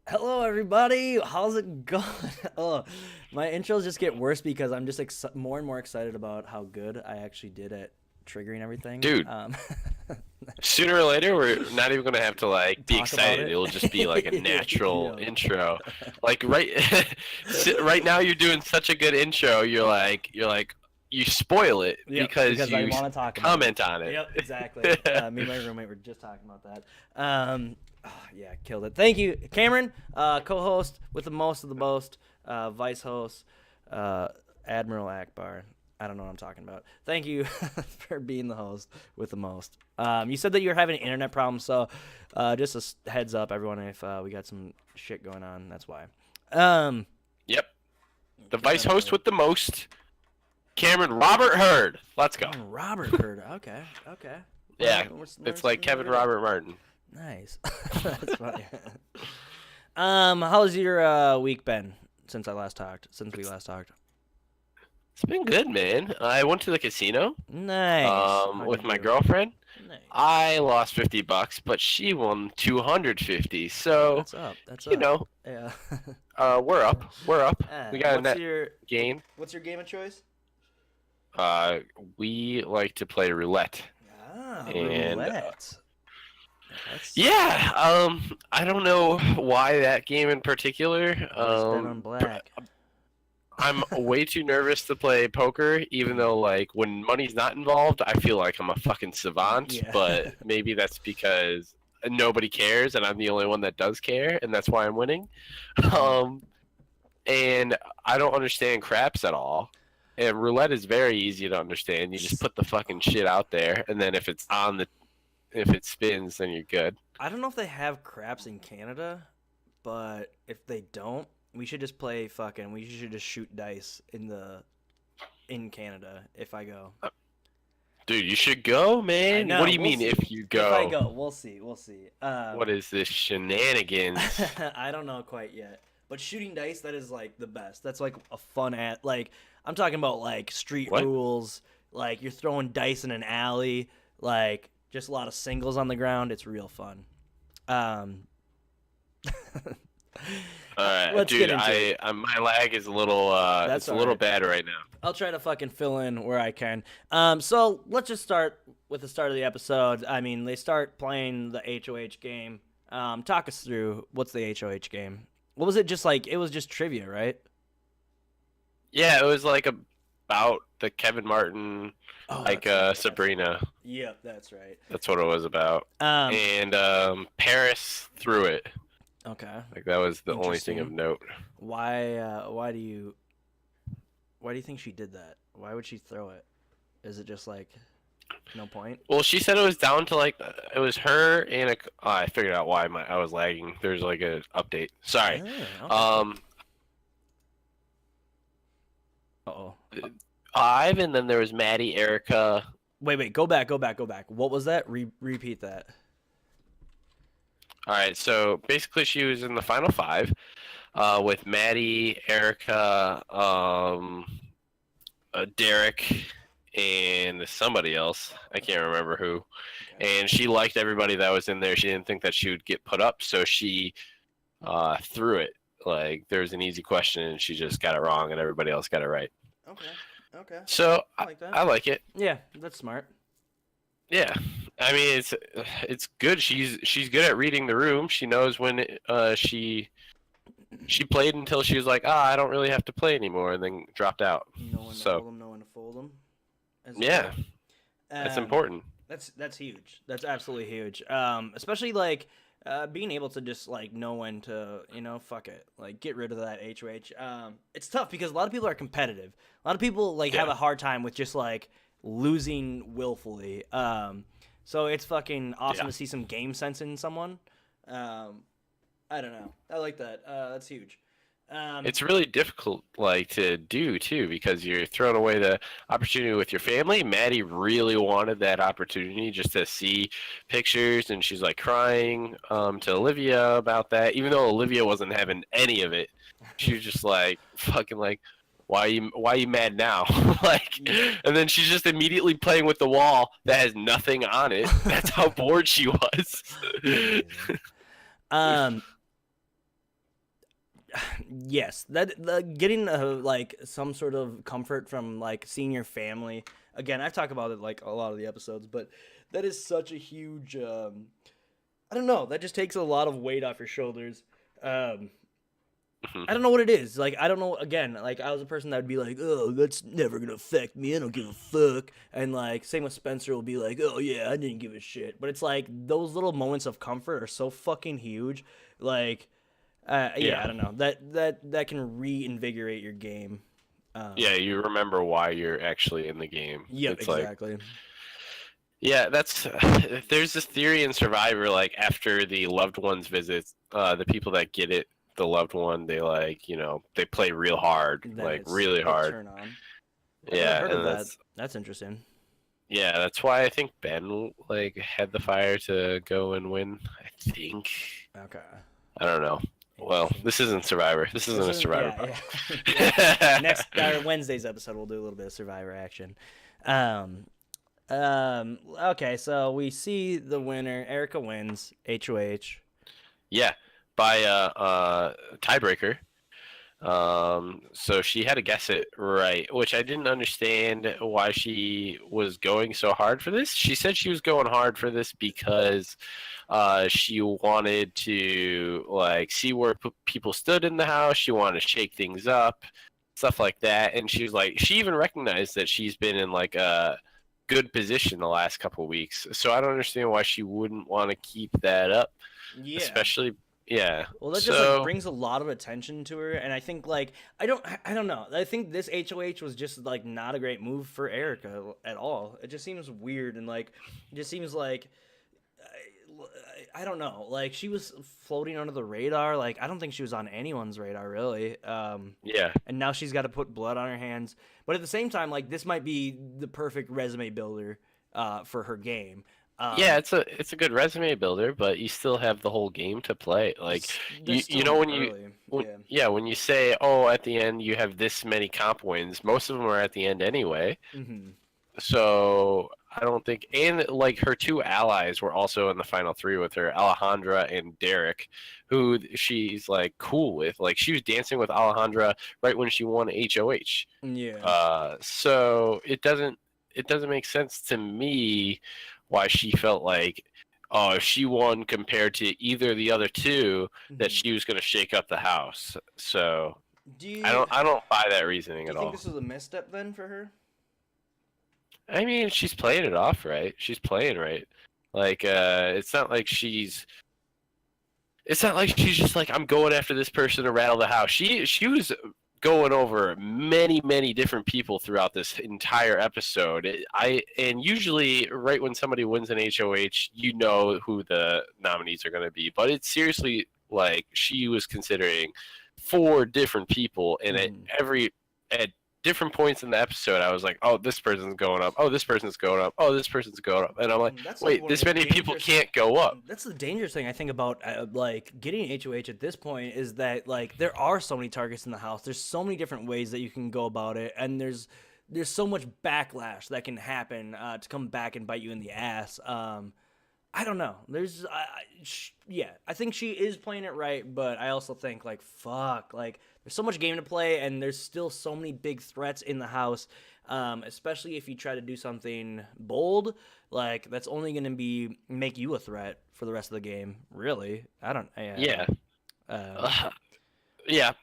Hello, everybody. How's it going? Oh, my intros just get worse because I'm just more and more excited about how good I actually did at triggering everything. Dude, sooner or later, we're not even gonna have to like be excited. It'll just be like a natural intro. Like right now, you're doing such a good intro. You're like you spoil it because I you want to talk comment on it. Yep, exactly. Me and my roommate were just talking about that. Yeah, killed it. Thank you, Cameron, co-host with the most of the most, vice host, Admiral Akbar. I don't know what I'm talking about. Thank you for being the host with the most. You said that you were having an internet problem, so just a heads up, everyone, if we got some shit going on, that's why. Yep. The vice host with the most, Cameron Robert Hurd. Let's go. Robert Hurd. Okay. Yeah, it's like Kevin Robert Martin. Nice. That's funny. How's your week been since we last talked? It's been good, man. I went to the casino. Nice. With my girlfriend. Nice. I lost $50, but she won $250. So that's up. You know. Yeah. We're up. We got a net gain. What's your game of choice? We like to play roulette. Roulette. Yeah. I don't know why that game in particular. On black. I'm way too nervous to play poker, even though, like, when money's not involved, I feel like I'm a fucking savant. Yeah. But maybe that's because nobody cares, and I'm the only one that does care, and that's why I'm winning. And I don't understand craps at all. And roulette is very easy to understand. You just put the fucking shit out there, and then if it spins, then you're good. I don't know if they have craps in Canada, but if they don't, we should just we should just shoot dice in Canada if I go. Dude, you should go, man. What do you mean if you go? If I go, we'll see. What is this shenanigans? I don't know quite yet. But shooting dice, that is like the best. That's like a fun like I'm talking about like street rules, like you're throwing dice in an alley, like just a lot of singles on the ground. It's real fun. All right, dude. My lag is a little. It's a little bad right now. I'll try to fucking fill in where I can. So let's just start with the start of the episode. I mean, they start playing the HoH game. Talk us through what's the HoH game. What was it? Just like it was just trivia, right? Yeah, it was like about the Kevin Martin, Sabrina. Yep, that's right. That's what it was about. And Paris threw it. Okay. Like that was the only thing of note. Why do you think she did that? Why would she throw it? Is it just like no point? Well, she said it was down to like it was her and I figured out why I was lagging. There's like an update. Sorry. Okay. Uh-oh. 5, and then there was Maddie, Erica. Wait. Go back. What was that? Repeat that. All right, so basically she was in the final 5 with Maddie, Erica, Derek, and somebody else. I can't remember who. Okay. And she liked everybody that was in there. She didn't think that she would get put up, so she threw it. Like, there was an easy question, and she just got it wrong, and everybody else got it right. Okay. So I like it. Yeah, that's smart. Yeah, I mean it's good. She's good at reading the room. She knows when she played until she was like, I don't really have to play anymore, and then dropped out. Know when to fold them. Yeah, that's important. That's huge. That's absolutely huge. Especially like being able to just like know when to fuck it, like get rid of that HoH. It's tough because a lot of people are competitive. A lot of people have a hard time with just like losing willfully. So it's fucking awesome to see some game sense in someone. I don't know. I like that. That's huge. It's really difficult, to do too, because you're throwing away the opportunity with your family. Maddie really wanted that opportunity just to see pictures, and she's crying to Olivia about that, even though Olivia wasn't having any of it. She was just fucking why are you mad now? Like, and then she's just immediately playing with the wall that has nothing on it. That's how bored she was. um yes, that getting like some sort of comfort from like seeing your family. Again, I've talked about it like a lot of the episodes, but that is such a huge I don't know, that just takes a lot of weight off your shoulders. I don't know what it is. Like, I don't know. Again, like, I was a person that would be like, oh, that's never going to affect me. I don't give a fuck. And, like, same with Spencer will be like, oh, yeah, I didn't give a shit. But it's like, those little moments of comfort are so fucking huge. Like, yeah, I don't know. That can reinvigorate your game. Yeah, you remember why you're actually in the game. Yep, It's like, exactly. yeah, that's there's this theory in Survivor, like after the loved ones visits, the people that get it, the loved one, they like, they play real hard, Then like it's really a hard. turn on. I've never Yeah, heard of and that. That's interesting. that's why I think Ben like had the fire to go and win. I think. Okay. I don't know. Well, this isn't Survivor. This isn't a Survivor Yeah. podcast. Next Wednesday's episode, we'll do a little bit of Survivor action. Okay, so we see the winner. Erica wins. HOH. Yeah, by tiebreaker. So she had to guess it right, which I didn't understand why she was going so hard for this. She said she was going hard for this because she wanted to like see where people stood in the house. She wanted to shake things up, stuff like that. And she was like, she even recognized that she's been in like a good position the last couple of weeks. So I don't understand why she wouldn't want to keep that up, Yeah. especially. Yeah. Well, that just like brings a lot of attention to her, and I think like I don't know. I think this HOH was just like not a great move for Erica at all. It just seems weird and like it just seems like I don't know. Like she was floating under the radar. Like I don't think she was on anyone's radar really. Yeah. And now she's got to put blood on her hands. But at the same time, like this might be the perfect resume builder for her game. Yeah, it's a good resume builder, but you still have the whole game to play. Like you know when you say, oh, at the end you have this many comp wins, most of them are at the end anyway. Mm-hmm. So I don't think, and like her two allies were also in the final three with her, Alejandra and Derek, who she's like cool with. Like she was dancing with Alejandra right when she won HOH. Yeah. So it doesn't make sense to me why she felt like, oh, if she won compared to either of the other two, that she was going to shake up the house. So I don't buy that reasoning at all. Do you think this was a misstep then for her? I mean, she's playing it off right. She's playing right. Like it's not like she's just like, I'm going after this person to rattle the house. She was going over many different people throughout this entire episode. And usually right when somebody wins an HOH, you know who the nominees are going to be. But it's seriously like she was considering 4 different people, and at different points in the episode, I was like, oh, this person's going up. Oh, this person's going up. Oh, this person's going up. And I'm like, wait, this many people can't go up. That's the dangerous thing I think about like getting HOH at this point is that like there are so many targets in the house. There's so many different ways that you can go about it, and there's so much backlash that can happen to come back and bite you in the ass. I don't know. I think she is playing it right, but I also think like fuck, like there's so much game to play, and there's still so many big threats in the house. Especially if you try to do something bold, like that's only going to make you a threat for the rest of the game. Really, I don't. Yeah. Yeah,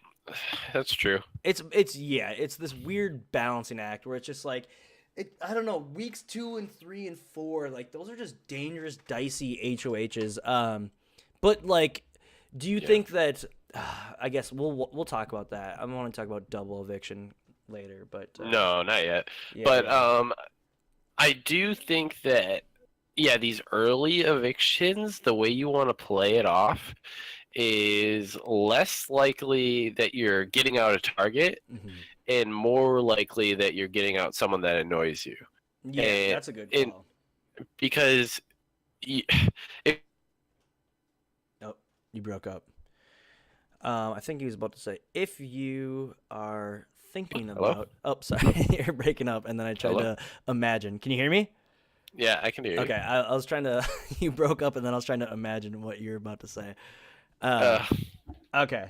that's true. It's this weird balancing act where it's just like. I don't know, weeks 2 and 3 and 4, like those are just dangerous, dicey HOHs. But like, do you think that? I guess we'll talk about that. I want to talk about double eviction later, but no, not yet. Yeah, but I do think that these early evictions, the way you want to play it off, is less likely that you're getting out a target. Mm-hmm. And more likely that you're getting out someone that annoys you. Yeah, that's a good call. Because you broke up. I think he was about to say, if you are thinking Hello? about. Oh, sorry, you're breaking up, and then I tried Hello? to imagine. Can you hear me? Yeah, I can hear you. Okay, I was trying to. You broke up, and then I was trying to imagine what you're about to say. Uh, Okay.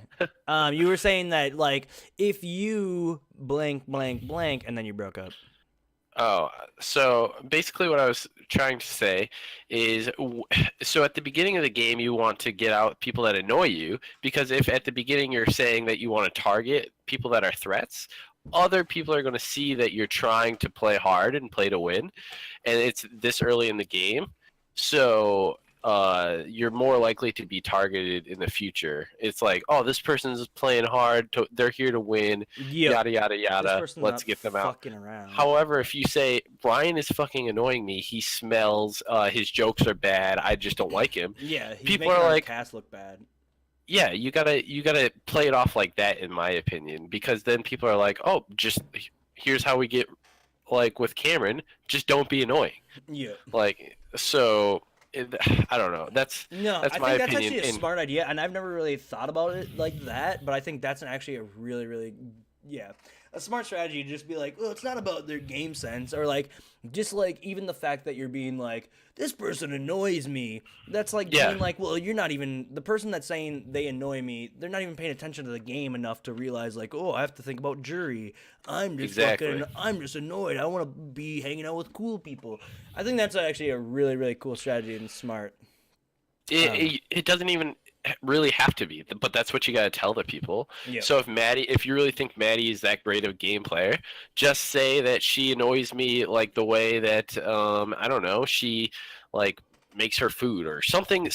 You were saying that like if you blank blank blank, and then you broke up. oh, so basically what I was trying to say is, so at the beginning of the game, you want to get out people that annoy you, because if at the beginning you're saying that you want to target people that are threats, other people are going to see that you're trying to play hard and play to win, and it's this early in the game. So you're more likely to be targeted in the future. It's like, oh, this person's playing hard. They're here to win. Yep. Yada yada This yada. person's Let's not get them out. fucking around. However, if you say Brian is fucking annoying me, he smells, his jokes are bad, I just don't like him. Yeah, he's People making are our like, cast look bad. yeah, you gotta play it off like that, in my opinion, because then people are like, oh, just here's how we get, like with Cameron, just don't be annoying. Yeah. Like, so I don't know. That's No, I my think that's opinion. actually a And smart idea, and I've never really thought about it like that. But I think that's actually a really, really, yeah, a smart strategy to just be like, well, it's not about their game sense, or like, just like even the fact that you're being like, this person annoys me. That's like Yeah. being like, well, you're not even the person that's saying they annoy me. They're not even paying attention to the game enough to realize like, oh, I have to think about jury. Exactly. I'm just annoyed. I want to be hanging out with cool people. I think that's actually a really, really cool strategy and smart. it doesn't even really have to be, but that's what you got to tell the people. Yeah. So if you really think Maddie is that great of a game player, just say that she annoys me, like the way that I don't know, she like makes her food or something.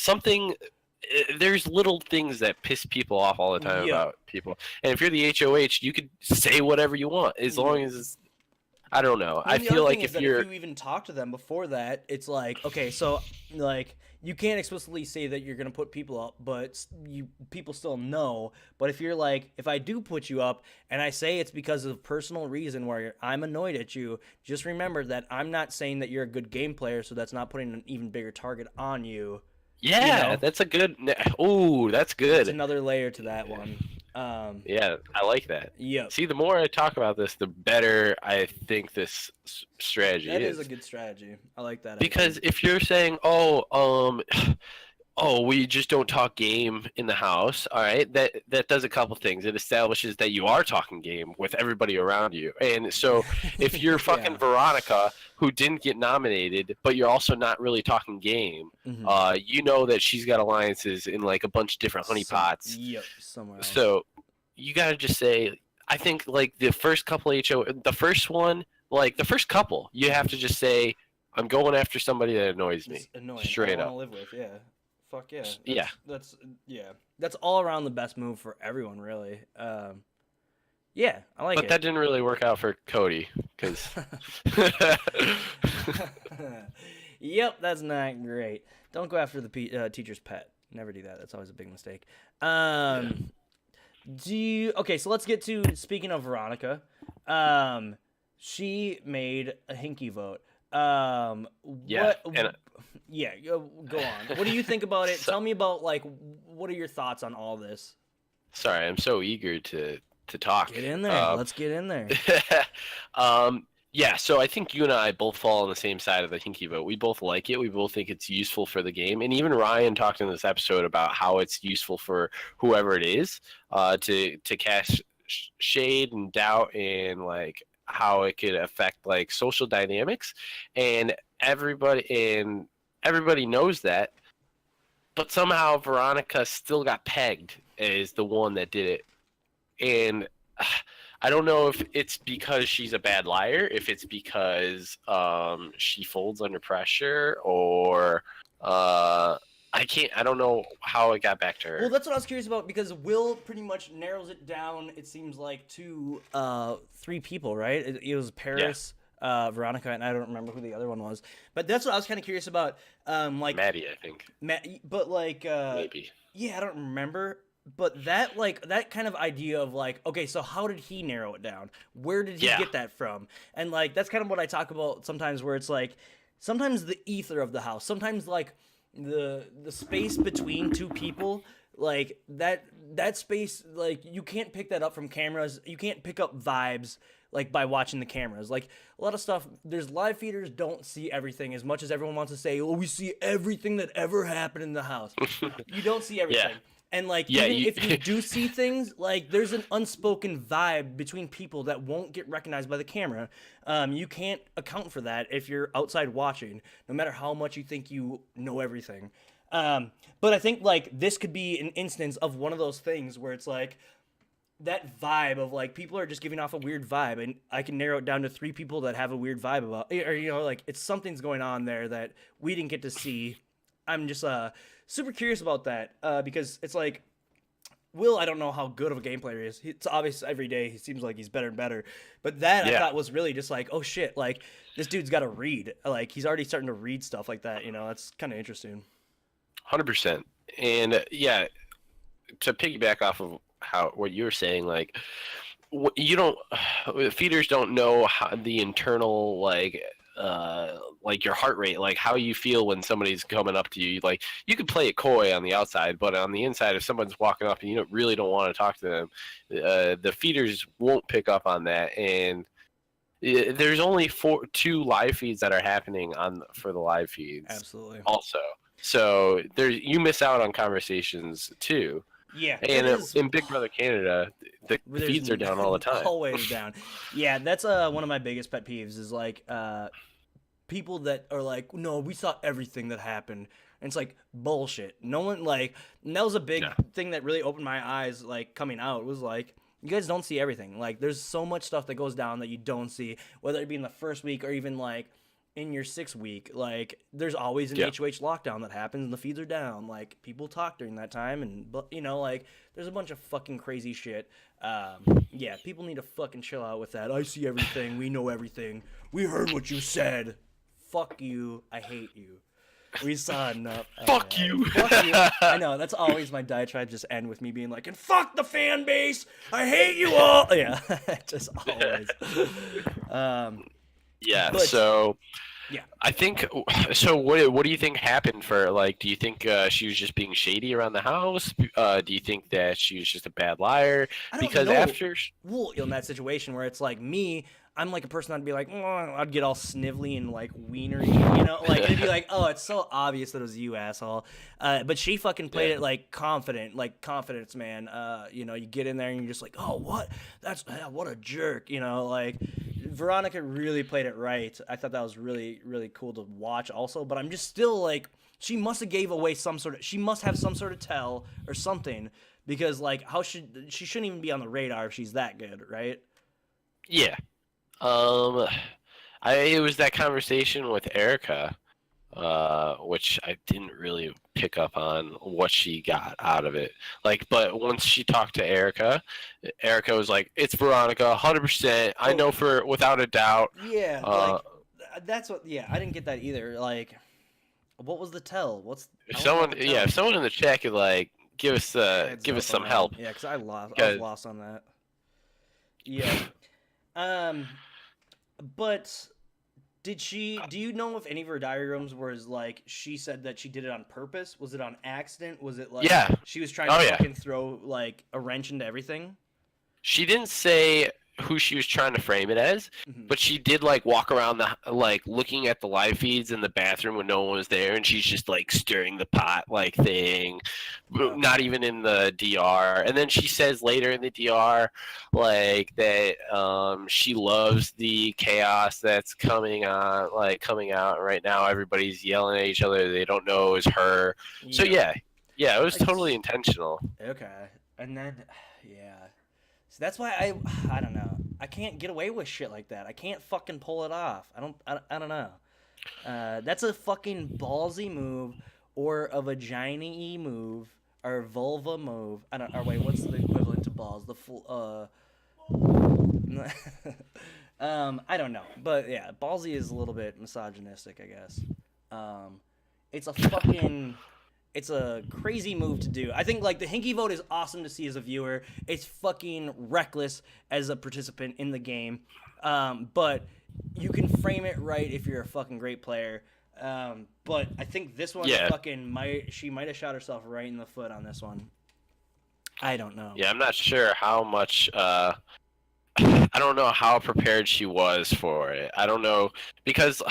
There's little things that piss people off all the time Yeah. about people. And if you're the HOH, you could say whatever you want as long as it's, I don't know. Well, I the feel other like thing is if that you're if you even talk to them before that, it's like, okay, so like you can't explicitly say that you're gonna put people up, but people still know. But if you're like, if I do put you up and I say it's because of personal reason where I'm annoyed at you, just remember that I'm not saying that you're a good game player, so that's not putting an even bigger target on you. yeah, know? that's a good. Ooh, that's It's good. another layer to that one. Yeah, I like that. Yep. See, the more I talk about this, the better I think this strategy That is. is a good strategy. I like that. Because Idea. if you're saying, oh, oh, we just don't talk game in the house, all right, that does a couple things. It establishes that you are talking game with everybody around you. And so if you're fucking Yeah. Veronica, who didn't get nominated, but you're also not really talking game, Mhm. you know that she's got alliances in like a bunch of different honeypots. Yep, somewhere else. So you gotta just say, I think like the first couple the first one, like the first couple, you have to just say, I'm going after somebody that annoys me. It's annoying. Straight I up. want to live with. Yeah. Fuck yeah. Yeah. That's yeah. That's all around the best move for everyone, really. Yeah, I like But it. that didn't really work out for Cody, because Yep, that's not great. Don't go after the teacher's pet. Never do that. That's always a big mistake. Okay, so let's get to speaking of Veronica. She made a hinky vote. Yeah, and yeah, go on. What do you think about it? Tell me about like what are your thoughts on all this? sorry, I'm so eager to talk. Get in there. Let's get in there. Yeah, so I think you and I both fall on the same side of the hinky vote. We both like it. We both think it's useful for the game. And even Ryan talked in this episode about how it's useful for whoever it is to cast shade and doubt, and like how it could affect like social dynamics. And everybody knows that. But somehow Veronica still got pegged as the one that did it. And I don't know if it's because she's a bad liar, if it's because she folds under pressure, or I don't know how it got back to her. Well, that's what I was curious about because Will pretty much narrows it down. It seems like to 3 people, right? It was Paris, Veronica, and I don't remember who the other one was. But that's what I was kind of curious about. Like Maddie, I think. But like Maybe. yeah, I don't remember. But that kind of idea of like, okay, so how did he narrow it down? Where did he get that from? And like that's kind of what I talk about sometimes, where it's like sometimes the ether of the house, sometimes like the space between 2 people, like that space, like you can't pick that up from cameras. You can't pick up vibes like by watching the cameras. Like a lot of stuff, there's live feeders don't see everything as much as everyone wants to say, oh, we see everything that ever happened in the house. You don't see Yeah. everything. And like Yeah. even if you do see things, like there's an unspoken vibe between people that won't get recognized by the camera. You can't account for that if you're outside watching, no matter how much you think you know everything. But I think like this could be an instance of one of those things where it's like that vibe of like people are just giving off a weird vibe, and I can narrow it down to 3 people that have a weird vibe about, or like it's something's going on there that we didn't get to see. I'm just super curious about that because it's like Will, I don't know how good of a game player he is. It's obvious every day he seems like he's better and better. But that I thought was really just like, oh shit, like this dude's got to read. Like he's already starting to read stuff like that. That's kind of interesting. 100%. And yeah, to piggyback off of what you were saying, like you don't feeders don't know how the internal like your heart rate, like how you feel when somebody's coming up to you. Like you could play it coy on the outside, but on the inside, if someone's walking up and you really don't want to talk to them, the feeders won't pick up on that. And there's only 2 live feeds that are happening for the live feeds. Absolutely. Also, so you miss out on conversations too. Yeah, and in Big Brother Canada, the feeds are down all the time. Always down. Yeah, that's one of my biggest pet peeves is like people that are like, no, we saw everything that happened. And it's like bullshit. No one and that was a big thing that really opened my eyes like coming out. It was like, you guys don't see everything. Like there's so much stuff that goes down that you don't see, whether it be in the first week or even like in your 6th week. Like there's always an HOH lockdown that happens and the feeds are down. Like people talk during that time, and like there's a bunch of fucking crazy shit. Yeah, people need to fucking chill out with that. I see everything. We know everything. We heard what you said. Fuck you. I hate you. We saw enough. Fuck you. Fuck you. I know, that's always my diatribe just end with me being like, and fuck the fan base. I hate you all. Yeah, just always. Yeah, but, so yeah. I think so. What do you think happened for like? Do you think she was just being shady around the house? Do you think that she was just a bad liar? I don't Because know. after well, in that situation where it's like me, I'm like a person I'd be like, I'd get all snivelly and like wienery, like it'd be like, oh, it's so obvious that it was you, asshole. But she fucking played it like confident, like confidence, man. You get in there and you're just like, oh, what? What a jerk, like. Veronica really played it right. I thought that was really, really cool to watch also, but I'm just still like, she must have gave away she must have some sort of tell or something, because like she shouldn't even be on the radar if she's that good, right? Yeah. It was that conversation with Erica, which I didn't really pick up on what she got out of it. Like, but once she talked to Erica was like, "It's Veronica, 100%. I know without a doubt." Yeah, like that's what. Yeah, I didn't get that either. Like, what was the tell? If someone in the chat could like give us some help. Yeah, because I was lost on that. Yeah. But do you know if any of her diary rooms was like she said that she did it on purpose? Was it on accident? Was it like she was trying to fucking throw like a wrench into everything? She didn't say who she was trying to frame it as, but she did like walk around looking at the live feeds in the bathroom when no one was there, and she's just like stirring the pot like thing, not even in the DR. And then she says later in the DR like that she loves the chaos that's coming out right now. Everybody's yelling at each other. They don't know it was her. So yeah, it was totally intentional. Okay, and then so that's why I don't know. I can't get away with shit like that. I can't fucking pull it off. I don't know. That's a fucking ballsy move, or a vagina-y move, or vulva move. Wait, what's the equivalent to balls? The full I don't know. But yeah, ballsy is a little bit misogynistic, I guess. It's a crazy move to do. I think like the Hinky vote is awesome to see as a viewer. It's fucking reckless as a participant in the game. But you can frame it right if you're a fucking great player. But I think this one she might have shot herself right in the foot on this one. I don't know. Yeah, I'm not sure how much. I don't know how prepared she was for it. I don't know because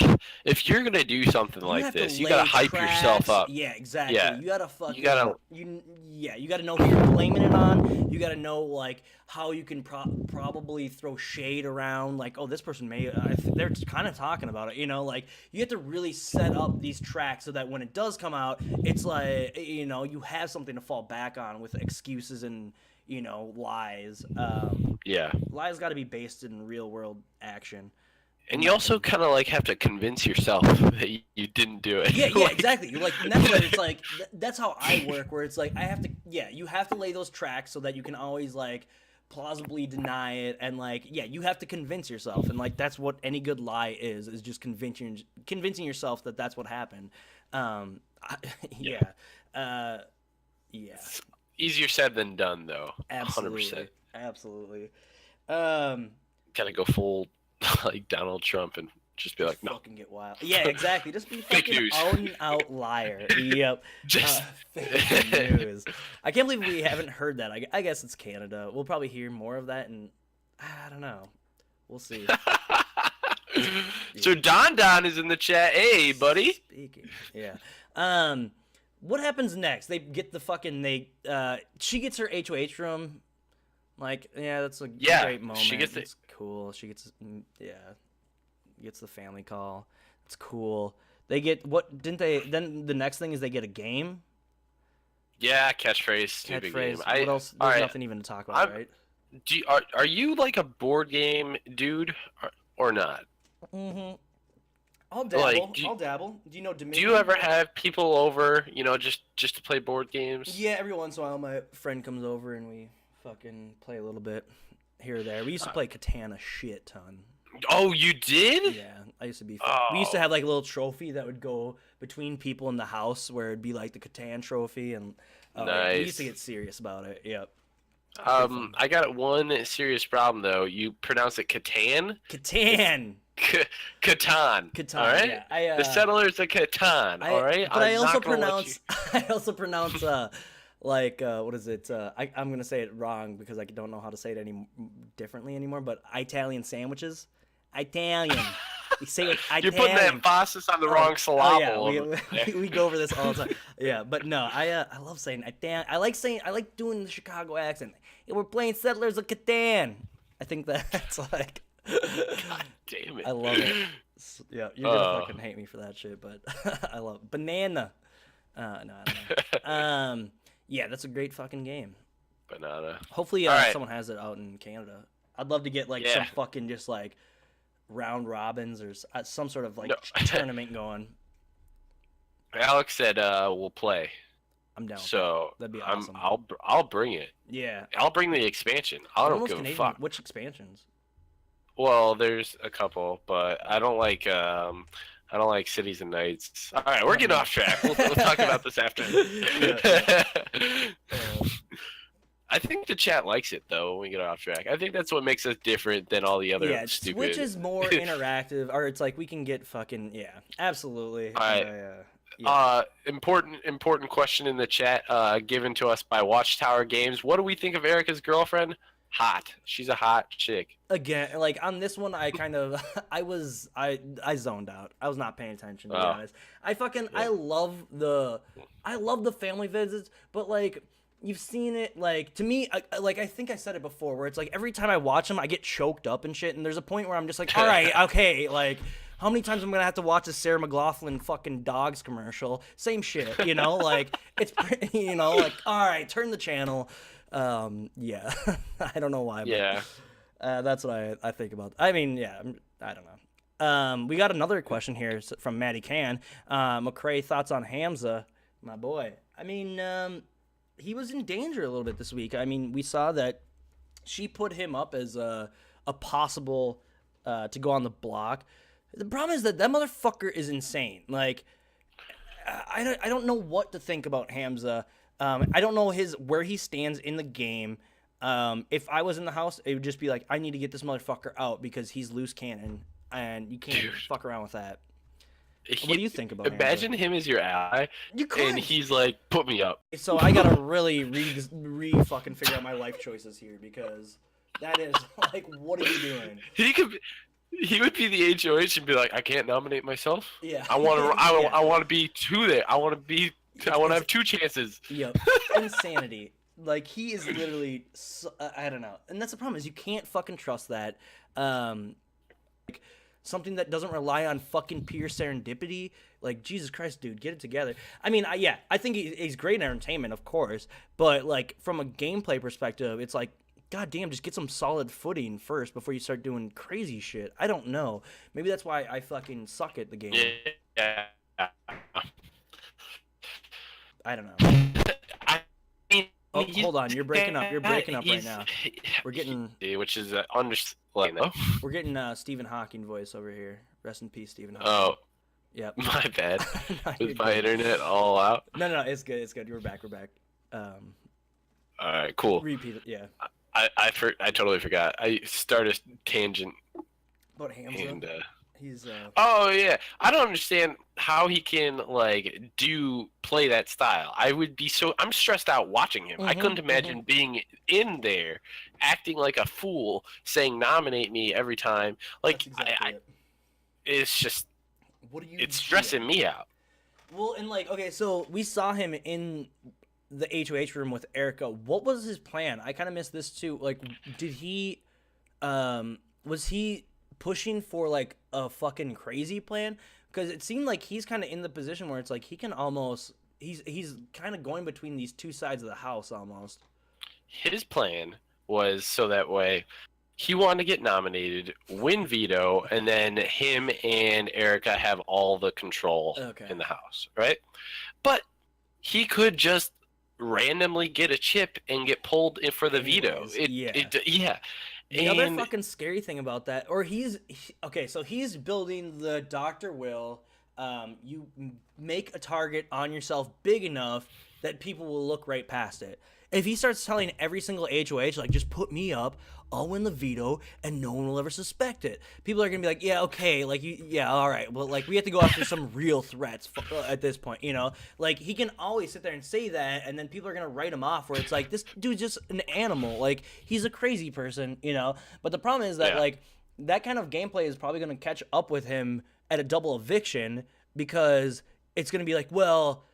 if you're gonna do something You like have to this, you gotta lay hype yourself tracks. up. Yeah, exactly. Yeah, You gotta you fucking gotta. you gotta know who you're blaming it on. You gotta know like how you can probably throw shade around. Like, oh, this person may they're kind of talking about it. You know, like you have to really set up these tracks so that when it does come out, it's like you have something to fall back on with excuses and lies. Yeah. Lies got to be based in real world action. In And you my also opinion. kind of like have to convince yourself that you didn't do it. Yeah, exactly. You're like, and that's what it's like. That's how I work. Where it's like, I have to, yeah, you have to lay those tracks so that you can always like plausibly deny it, and like, yeah, you have to convince yourself, and like that's what any good lie is just convincing yourself that that's what happened. Yeah. Yeah, uh, yeah, Easier said than done, though. absolutely, 100%. absolutely. Um, Gotta go full like Donald Trump and just be like, no, fucking get wild. Yeah, exactly. Just be Fake fucking news. out and out liar. Yep. just Fake news. I can't believe we haven't heard that. I guess it's Canada. We'll probably hear more of that, and I don't know. We'll see. So Don is in the chat. Hey, buddy. Speaking. Yeah. What happens next? They get the fucking she gets her HOH room. Like, yeah, that's a great moment. She gets it's cool. She gets gets the family call. It's cool. They get what didn't they? Then the next thing is they get a game. Yeah, catchphrase, stupid game. What else? There's nothing even to talk about, right? Are you like a board game dude or not? Mm-hmm. I'll dabble. Like, I'll dabble. Do you know Dominion? Do you ever have people over, just to play board games? Yeah, every once in a while my friend comes over and we fucking play a little bit here or there. We used to play Catan a shit ton. Oh, you did? Yeah, I used to be. We used to have like a little trophy that would go between people in the house, where it'd be like the Catan trophy, and nice. We used to get serious about it. Yep. I got one serious problem though. You pronounce it Catan. Catan. Catan. All right. Yeah, the settlers of Catan. All right. But I also pronounce. I also pronounce. Like what is it? I'm gonna say it wrong because I don't know how to say it any differently anymore. But Italian sandwiches. Italian. You say it Italian. You're putting the emphasis on the wrong syllable. Yeah, we go over this all the time. Yeah, but no, I love saying Italian. I like doing the Chicago accent. Yeah, we're playing Settlers of Catan. I think that's like. God damn it. I love it. Yeah, you're gonna fucking hate me for that shit, but I love it. Banana. No, I don't know. Yeah, that's a great fucking game. Banana. Hopefully, someone has it out in Canada. I'd love to get like some fucking just like round robins or some sort of like tournament going. Alex said we'll play. I'm down. So that'd be awesome. I'll bring it. Yeah. I'll bring the expansion. I don't give a fuck. Which expansions? Well, there's a couple, but I don't like Cities and Nights. All right, we're getting off track. We'll talk about this after. I think the chat likes it though when we get off track. I think that's what makes us different than all the other stupid. Twitch is more interactive, or it's like we can get fucking absolutely. All right. Important question in the chat, given to us by Watchtower Games. What do we think of Erica's girlfriend? Hot. She's a hot chick. Again, like on this one, I kind of, I zoned out. I was not paying attention to be honest. I love the family visits, but like you've seen it. Like to me, I think I said it before, where it's like every time I watch them, I get choked up and shit. And there's a point where I'm just like, all right, okay, like. How many times I'm gonna have to watch a Sarah McLachlan fucking dogs commercial? Same shit, like it's pretty, like all right, turn the channel. Yeah, I don't know why. But, that's what I think about. I mean, yeah, I don't know. We got another question here from Maddie Can. McCrae, thoughts on Hamza, my boy? I mean, he was in danger a little bit this week. I mean, we saw that she put him up as a possible to go on the block. The problem is that motherfucker is insane. Like, I don't know what to think about Hamza. I don't know where he stands in the game. If I was in the house, it would just be like, I need to get this motherfucker out because he's loose cannon, and you can't fuck around with that. What do you think about Imagine him as your ally, You could. and he's like, "Put me up." So I gotta really fucking figure out my life choices here because that is like, what are you doing? He would be the HOH and be like, "I can't nominate myself. Yeah. I want to. Yeah. I want to be two there. I want to have two chances." Yep. Insanity. Like he is literally, I don't know, and that's the problem is you can't fucking trust that. Like something that doesn't rely on fucking pure serendipity. Like Jesus Christ, dude, get it together. I mean, I think he's great in entertainment, of course, but like from a gameplay perspective, it's like, God damn, just get some solid footing first before you start doing crazy shit. I don't know. Maybe that's why I fucking suck at the game. Yeah. I don't know. I mean, Oh, hold on, you're breaking up. You're breaking up right now. We're getting, which is we're getting Stephen Hawking voice over here. Rest in peace, Stephen Hawking. Oh, yep. my bad. No, Was my internet all out? No, it's good. It's good. We're back. All right, cool. Repeat it. Yeah. I totally forgot. I started tangent. About Hamza. And, He's oh yeah, I don't understand how he can like play that style. I'm stressed out watching him. I couldn't imagine being in there, acting like a fool, saying "nominate me" every time. Like exactly it's just it's stressing me out. Well, and like okay, so we saw him in the HoH room with Erica. What was his plan? I kind of missed this too. Like, did he was he pushing for like a fucking crazy plan? Because it seemed like he's kind of in the position where it's like he can almost he's kind of going between these two sides of the house almost. His plan was so that way he wanted to get nominated, win veto, and then him and Erica have all the control in the house, right? But he could just randomly get a chip and get pulled in for the veto. Yeah. The other fucking scary thing about that, or so he's building the Dr. Will. You make a target on yourself big enough that people will look right past it. If he starts telling every single HOH, like, just put me up, I'll win the veto, and no one will ever suspect it. People are going to be like, yeah, okay, like, yeah, all right. Well, like, we have to go after some real threats at this point, you know? Like, he can always sit there and say that, and then people are going to write him off where it's like, this dude's just an animal. Like, he's a crazy person, you know? But the problem is that, like, that kind of gameplay is probably going to catch up with him at a double eviction because it's going to be like, well,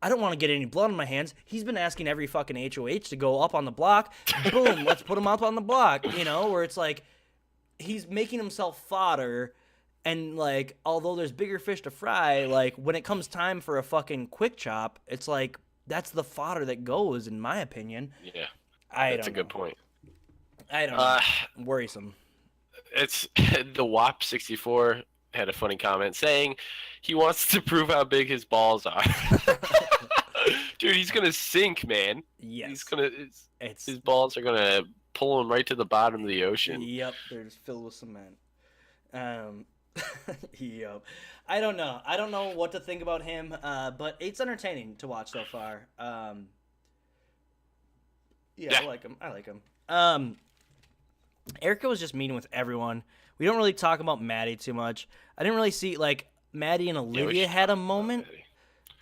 I don't want to get any blood on my hands. He's been asking every fucking HOH to go up on the block. Boom, let's put him up on the block, you know, where it's like he's making himself fodder. And, like, although there's bigger fish to fry, like, when it comes time for a fucking quick chop, it's like that's the fodder that goes, in my opinion. Yeah, that's a good point. I don't know. Worrisome. It's the WAP64 had a funny comment saying he wants to prove how big his balls are. Dude, he's gonna sink, man. Yes. He's gonna. His balls are gonna pull him right to the bottom of the ocean. Yep, they're just filled with cement. Yep. I don't know. I don't know what to think about him, but it's entertaining to watch so far. Yeah, I like him. Erica was just meeting with everyone. We don't really talk about Maddie too much. I didn't really see, like, Maddie and Olivia had a moment.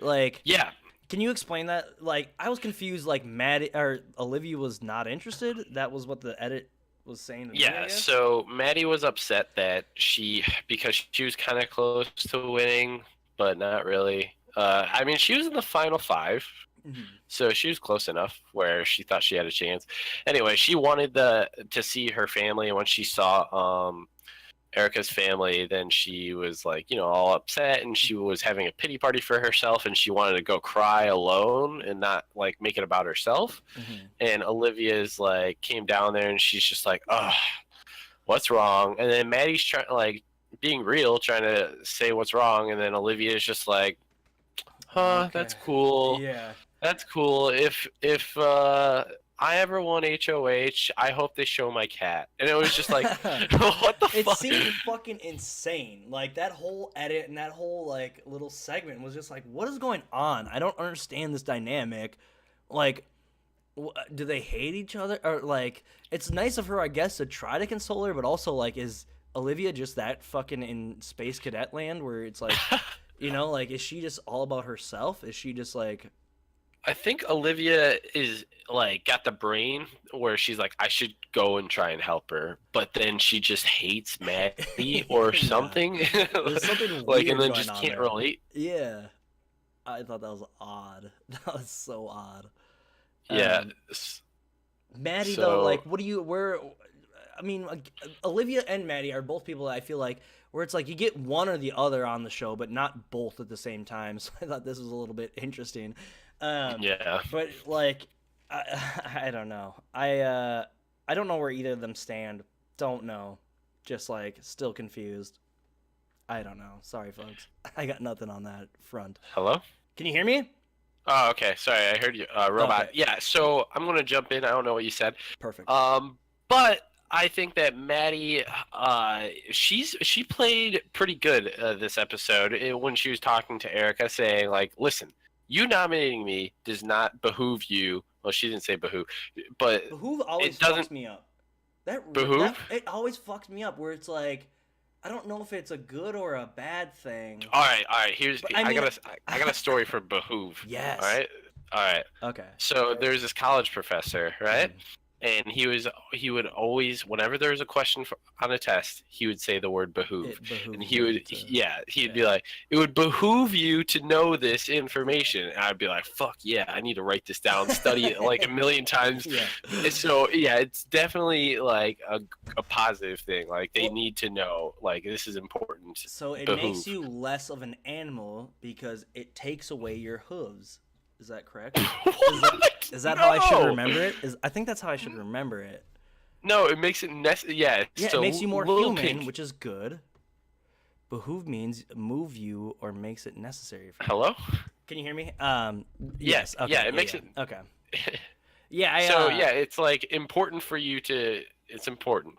Like, yeah. Can you explain that? Like, I was confused. Like, Maddie or Olivia was not interested. That was what the edit was saying. Yeah. So Maddie was upset that because she was kind of close to winning, but not really. I mean, she was in the final 5. Mm-hmm. So she was close enough where she thought she had a chance. Anyway, she wanted to see her family, and when she saw Erica's family, then she was like, you know, all upset, and she was having a pity party for herself, and she wanted to go cry alone and not like make it about herself. Mm-hmm. And Olivia's like came down there, and she's just like, oh, what's wrong? And then Maddie's trying like being real, trying to say what's wrong, and then Olivia's just like, okay. That's cool. Yeah. That's cool. If I ever won HoH, I hope they show my cat. And it was just like, what the fuck? It seemed fucking insane. Like, that whole edit and that whole, like, little segment was just like, what is going on? I don't understand this dynamic. Like, do they hate each other? Or, like, it's nice of her, I guess, to try to console her, but also, like, is Olivia just that fucking in Space Cadet land where it's like, You know, like, is she just all about herself? Is she just like, I think Olivia is like got the brain where she's like, I should go and try and help her, but then she just hates Maddie or yeah, something, there's something like, and weird then going just on can't there. relate. Yeah, I thought that was odd. That was so odd. Yeah. Um, Maddie though, So like, what do you where? I mean, like, Olivia and Maddie are both people that I feel like where it's like you get one or the other on the show, but not both at the same time. So I thought this was a little bit interesting. Um, yeah. but like, I don't know. I don't know where either of them stand. Don't know. Just like still confused. I don't know. Sorry, folks. I got nothing on that front. Hello. Can you hear me? Oh, okay. Sorry, I heard you. Robot. Okay, Yeah. So I'm gonna jump in. I don't know what you said. perfect. But I think that Maddie, she played pretty good this episode when she was talking to Erica, saying like, "Listen, you nominating me does not behoove you." Well, she didn't say behoove, but Behoove always it doesn't fucks me up. That behoove. it always fucks me up where it's like I don't know if it's a good or a bad thing. All right. Here's But I mean, I got a story for behoove. All yes. right, all right. Okay. So there's this college professor, right? Mhm. And he would always, whenever there was a question on a test, he would say the word behoove, It and behooves he me would, to. yeah, he'd be Yeah. like, it would behoove you to know this information, and I'd be like, fuck yeah, I need to write this down, study it like a million times. Yeah. So yeah, it's definitely like a positive thing. Like they Well, need to know, like this is important. so it makes Behoove. you less of an animal because it takes away your hooves. Is that correct? Is that What? is that how I should No. remember it? Is I think that's how I should remember it. No, it makes it yeah, it's Yeah, a it makes you more little human, pink. which is good. Behoove means move you or makes it necessary for you. Hello? Can you hear me? Yeah, Yes. Okay. yeah, it Yeah. makes Yeah. it Okay. Yeah. so yeah, it's like important for you to it's important.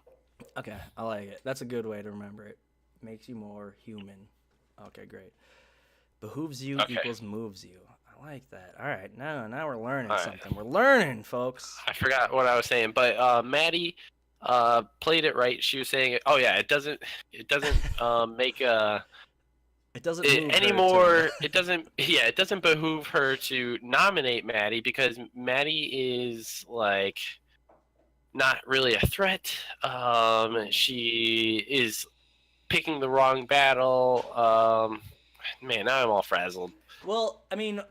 Okay. I like it. That's a good way to remember it. Makes you more human. Okay. Great. Behooves you Okay. equals moves you. I like that. All right. Now we're learning All right. something. We're learning, folks. I forgot what I was saying, but Maddie played it right. She was saying, "Oh yeah, it doesn't make It doesn't move her anymore. to. It doesn't yeah, it doesn't behoove her to nominate Maddie because Maddie is like not really a threat. She is picking the wrong battle. Man, now I'm all frazzled. Well, I mean,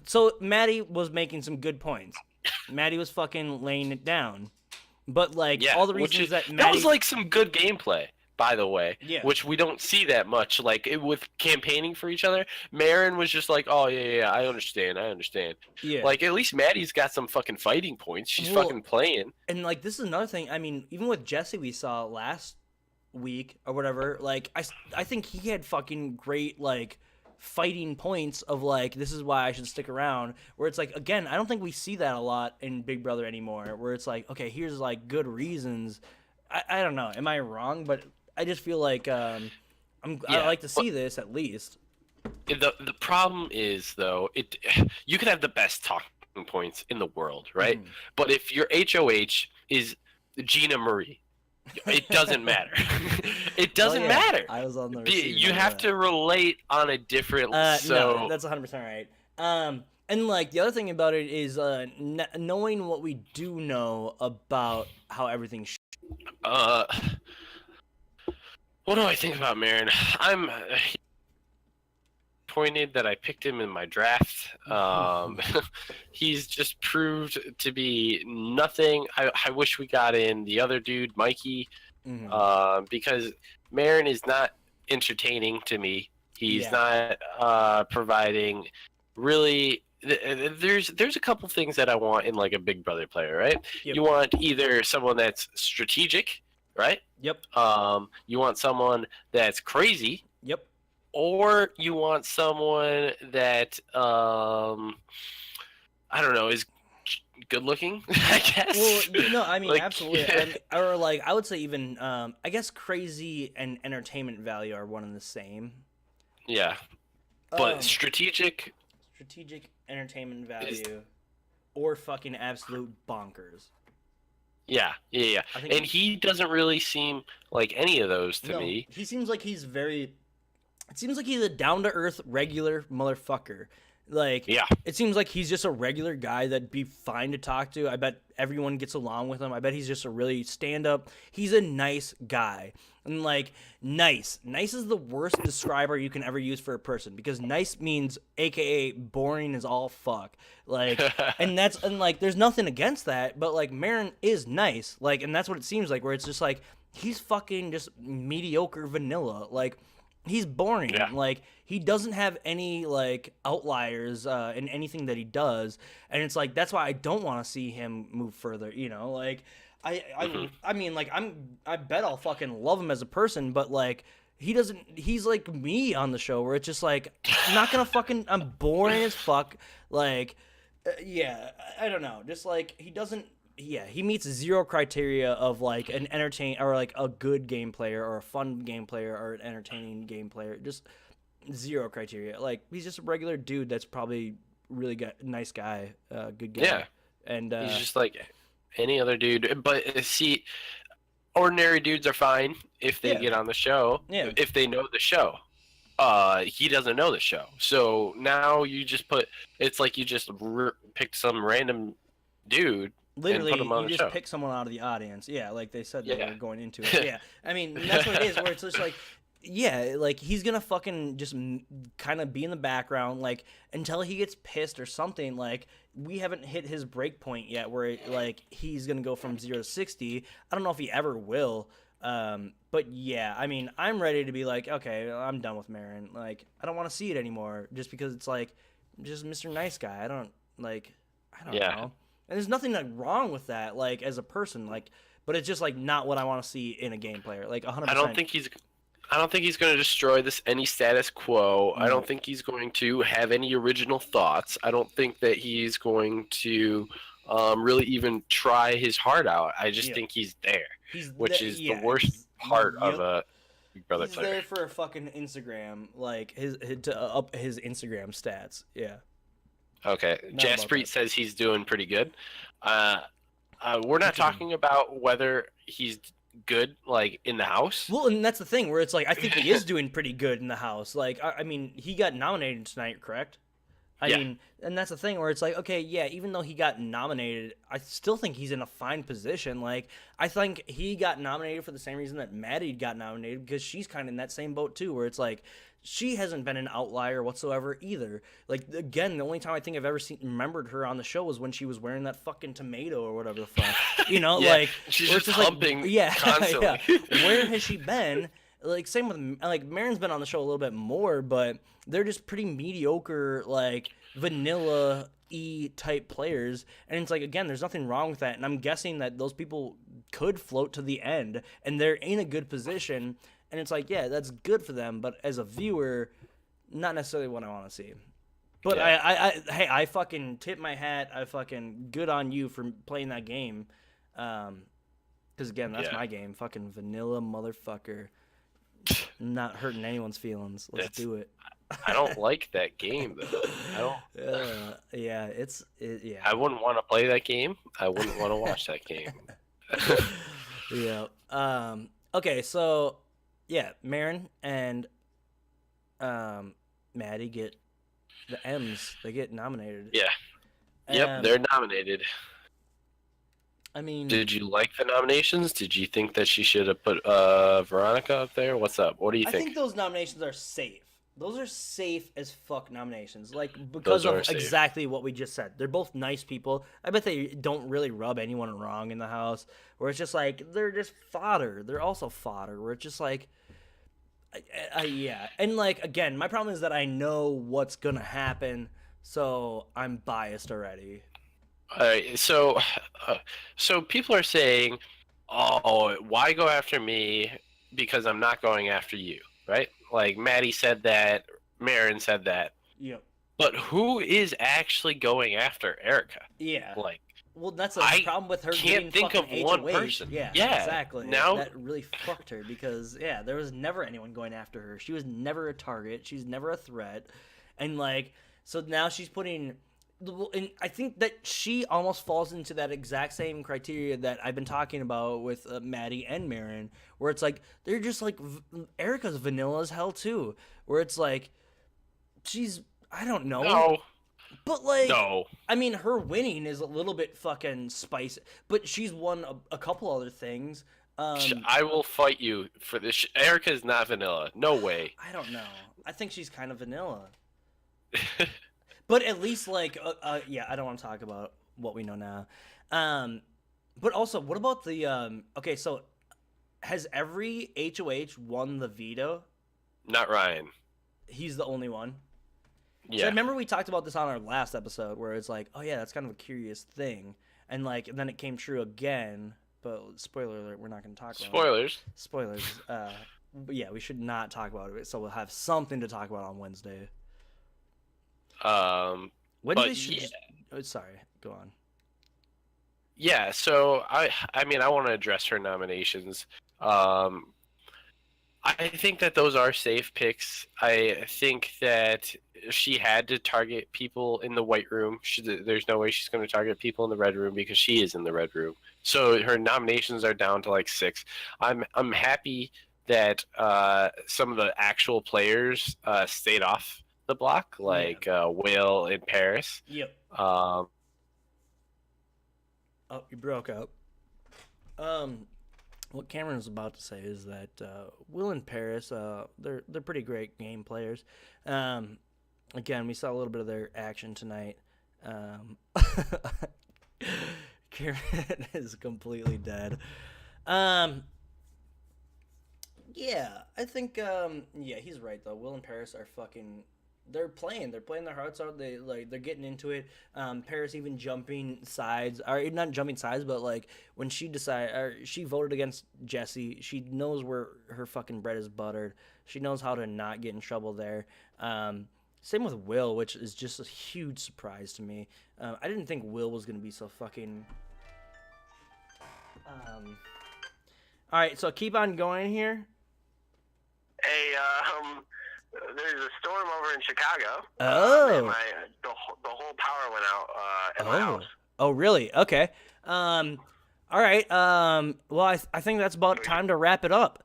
so Maddie was making some good points. Maddie was fucking laying it down. But like Yeah, all the which reasons is that that Maddie was like some good gameplay, by the way. Yeah. Which we don't see that much. Like with campaigning for each other, Marin was just like, "Oh yeah, I understand, I understand." Yeah. Like at least Maddie's got some fucking fighting points. She's Well, fucking playing. and like this is another thing. I mean, even with Jesse we saw last week or whatever, like I think he had fucking great like fighting points of like this is why I should stick around. Where it's like again, I don't think we see that a lot in Big Brother anymore. Where it's like okay, here's like good reasons. I don't know. Am I wrong? But I just feel like I Yeah, like to see this at least. the problem is though, you could have the best talking points in the world, right? Mhm. But if your HOH is Gina Marie, it doesn't matter. It doesn't yeah. matter. I was on the You receiving have end to relate on a different. No, that's 100% right. And like the other thing about it is knowing what we do know about how everything. uh, what do I think about Marin? I'm disappointed that I picked him in my draft. He's just proved to be nothing. I wish we got in the other dude, Mikey, because Marin is not entertaining to me. He's not providing really. There's a couple things that I want in like a Big Brother player, right? Yep. You want either someone that's strategic, right? Yep. You want someone that's crazy. Yep. Or you want someone that I don't know is good looking, I guess. Well, no, I mean Like, absolutely, yeah. or like I would say even I guess crazy and entertainment value are one and the same. Yeah, but Um, strategic entertainment value, or fucking absolute bonkers. Yeah. I think And he doesn't really seem like any of those to no, me. he seems like he's very it seems like he's a down to earth, regular motherfucker. Like, Yeah. it seems like he's just a regular guy that'd be fine to talk to. I bet everyone gets along with him. I bet he's just a really stand up. He's a nice guy. And like, nice. Nice is the worst describer you can ever use for a person because nice means AKA boring as all fuck. Like, and like, there's nothing against that, but like, Marin is nice. Like, and that's what it seems like, where it's just like, he's fucking just mediocre vanilla. Like, he's boring. Yeah. Like, he doesn't have any like outliers in anything that he does, and it's like that's why I don't want to see him move further. You know, like I mean, like I bet I'll fucking love him as a person, but like he doesn't. He's like me on the show, where it's just like I'm not gonna fucking. I'm boring as fuck. Like, yeah, I don't know. Just like he doesn't. Yeah, he meets zero criteria of like an entertain or like a good game player or a fun game player or an entertaining game player. Just zero criteria. Like he's just a regular dude that's probably really nice guy, good guy. Yeah. And He's just like any other dude. But see, ordinary dudes are fine if they Yeah. get on the show, Yeah. if they know the show. He doesn't know the show. So now you just it's like you just picked some random dude. literally and put him on you the just show. pick someone out of the audience. Yeah, like they said they Yeah. were going into it. Yeah, I mean that's what it is. Where it's just like, yeah, like he's gonna fucking just kind of be in the background, like until he gets pissed or something. Like we haven't hit his break point yet, where like he's gonna go from 0 to 60. I don't know if he ever will. But yeah, I mean, I'm ready to be like, okay, I'm done with Marin. Like I don't want to see it anymore, just because it's like just Mr. Nice Guy. I don't Yeah. know. And there's nothing like wrong with that, like as a person, like, but it's just like not what I want to see in a game player, like 100%. I don't think he's going to destroy any status quo. I Mm. don't think he's going to have any original thoughts. I don't think that he's going to really even try his heart out. I just Yeah. think he's there, he's which th- is yeah, the worst part yep. of a Big Brother He's player. there for a fucking Instagram, like his to up his Instagram stats. Yeah. Okay, Not about Jaspreet that. says he's doing pretty good. We're not Look at him. talking about whether he's good, like in the house. Well, and that's the thing where it's like I think he is doing pretty good in the house. Like I mean, he got nominated tonight, correct? I Yeah. mean, and that's the thing where it's like, okay, yeah, even though he got nominated, I still think he's in a fine position. Like, I think he got nominated for the same reason that Maddie got nominated, because she's kind of in that same boat too, where it's like, she hasn't been an outlier whatsoever either. Like, again, the only time I think I've ever remembered her on the show was when she was wearing that fucking tomato or whatever the fuck. You know, Yeah, like, she's where it's just like, humping yeah, constantly. yeah. Where has she been? Like, same with, like, Marin's been on the show a little bit more, but they're just pretty mediocre, like, vanilla-y type players. And it's like, again, there's nothing wrong with that. And I'm guessing that those people could float to the end, and they're in a good position. And it's like, yeah, that's good for them. But as a viewer, not necessarily what I want to see. But Yeah. hey, I fucking tip my hat. I fucking good on you for playing that game. Because, again, that's Yeah. my game. Fucking vanilla motherfucker. Not hurting anyone's feelings. Let's do it. I don't like that game though. I don't. Yeah, yeah. I wouldn't want to play that game. I wouldn't want to watch that game. Yeah. Okay, so yeah, Marin and Maddie get the M's. They get nominated. Yeah. Yep, they're nominated. I mean, Did you like the nominations? Did you think that she should have put Veronica up there? What's up? What do you I think? think those nominations are safe. Those are safe as fuck nominations. Like, because Those are of safe. exactly what we just said. They're both nice people. I bet they don't really rub anyone wrong in the house. Where it's just like, they're just fodder. They're also fodder. Where it's just like, yeah. And like, again, my problem is that I know what's gonna happen. So I'm biased already. All right, so people are saying, "Oh, why go after me? Because I'm not going after you." Right? Like Maddie said that, Marin said that. Yep. But who is actually going after Erica? Yeah. Like, Well, that's the I problem with her can't getting think of fucking one HoH. person. Yeah, Yeah, exactly. now- That really fucked her because, yeah, there was never anyone going after her. She was never a target. She's never a threat. And, like, so now she's putting And I think that she almost falls into that exact same criteria that I've been talking about with Maddie and Marin, where it's like they're just like Erica's vanilla as hell too, where it's like she's I don't know, No, but like no. I mean her winning is a little bit fucking spicy, but she's won a couple other things. I will fight you for this. Erica is not vanilla. No way. I don't know. I think she's kind of vanilla. But at least, like, yeah, I don't want to talk about what we know now. But also, what about the, okay, so has every HOH won the veto? Not Ryan. He's the only one. Yeah. So I remember we talked about this on our last episode where it's like, oh yeah, that's kind of a curious thing. And like, and then it came true again, but spoiler alert, we're not going to talk about Spoilers. it. Spoilers. But yeah, we should not talk about it. So we'll have something to talk about on Wednesday. Wednesday should. Yeah. Oh, sorry, go on. Yeah, so I mean I want to address her nominations. I think that those are safe picks. I think that she had to target people in the white room. There's no way she's going to target people in the red room because she is in the red room. So her nominations are down to like 6. I'm happy that some of the actual players stayed off the block, like Will in Paris. Yep. Oh, you broke up. What Cameron was about to say is that Will and Paris, they're pretty great game players. Again, we saw a little bit of their action tonight. Cameron is completely dead. Yeah, I think yeah, he's right though. Will and Paris are fucking. They're playing their hearts out. They're getting into it. Paris even jumping sides, or not jumping sides, but like when she she voted against Jesse. She knows where her fucking bread is buttered. She knows how to not get in trouble there. Same with Will, which is just a huge surprise to me. I didn't think Will was gonna be so fucking. All right, so keep on going here. Hey, there's a storm over in Chicago. Oh. The whole power went out at my house. Oh, really? Okay. All right. Well, I think that's about time to wrap it up.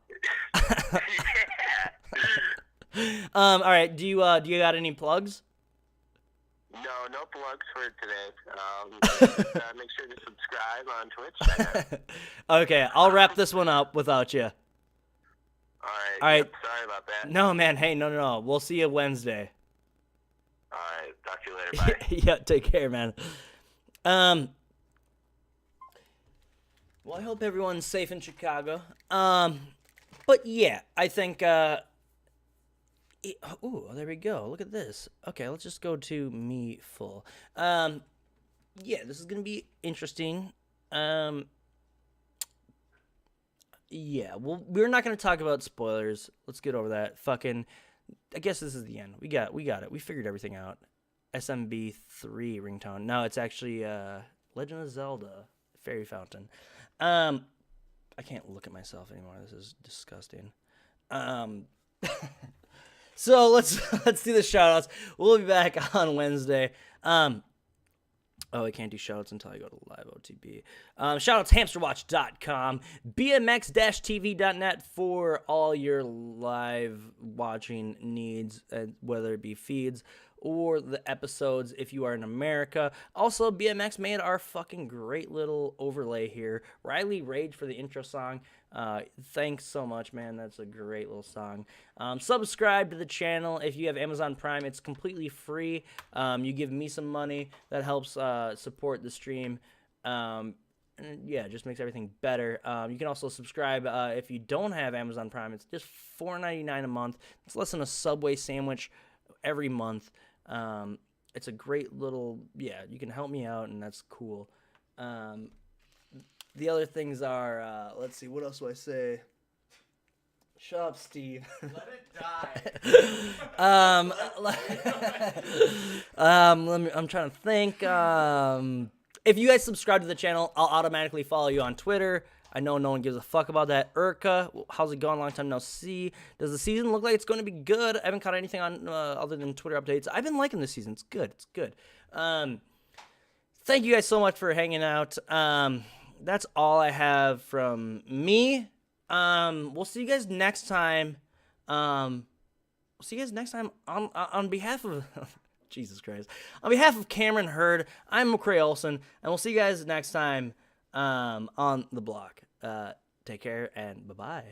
Yeah. All right. Do you got any plugs? No plugs for today. Make sure to subscribe on Twitch. Okay, I'll wrap this one up without you. All All right. Yep, sorry about that. No, man. Hey, no. We'll see you Wednesday. All right. Talk to you later. Bye. Yeah. Take care, man. Well, I hope everyone's safe in Chicago. But yeah, I think. There we go. Look at this. Okay, let's just go to me full. Yeah, this is gonna be interesting. Yeah, well, we're not going to talk about spoilers. Let's get over that. Fucking, I guess this is the end. We got it. We figured everything out. SMB3 ringtone. No, it's actually Legend of Zelda Fairy Fountain. I can't look at myself anymore. This is disgusting. So let's do the shout-outs. We'll be back on Wednesday. Oh, I can't do shoutouts until I go to live OTB. Shoutouts, hamsterwatch.com, bmx-tv.net for all your live watching needs, whether it be feeds or the episodes if you are in America. Also, BMX made our fucking great little overlay here. Riley Rage for the intro song. Thanks so much, man. That's a great little song. Subscribe to the channel if you have Amazon Prime. It's completely free. You give me some money. That helps support the stream. And yeah, it just makes everything better. You can also subscribe if you don't have Amazon Prime. It's just $4.99 a month. It's less than a Subway sandwich every month. It's a great little, yeah, you can help me out, and that's cool. The other things are, let's see, what else do I say? Shut up, Steve. Let it die. I'm trying to think. If you guys subscribe to the channel, I'll automatically follow you on Twitter. I know no one gives a fuck about that. Urka, how's it going? Long time no see. Does the season look like it's going to be good? I haven't caught anything on other than Twitter updates. I've been liking this season. It's good. It's good. Thank you guys so much for hanging out. That's all I have from me. We'll see you guys next time. On behalf of Jesus Christ. On behalf of Cameron Hurd, I'm McCray Olson, and we'll see you guys next time on the block. Take care and bye-bye.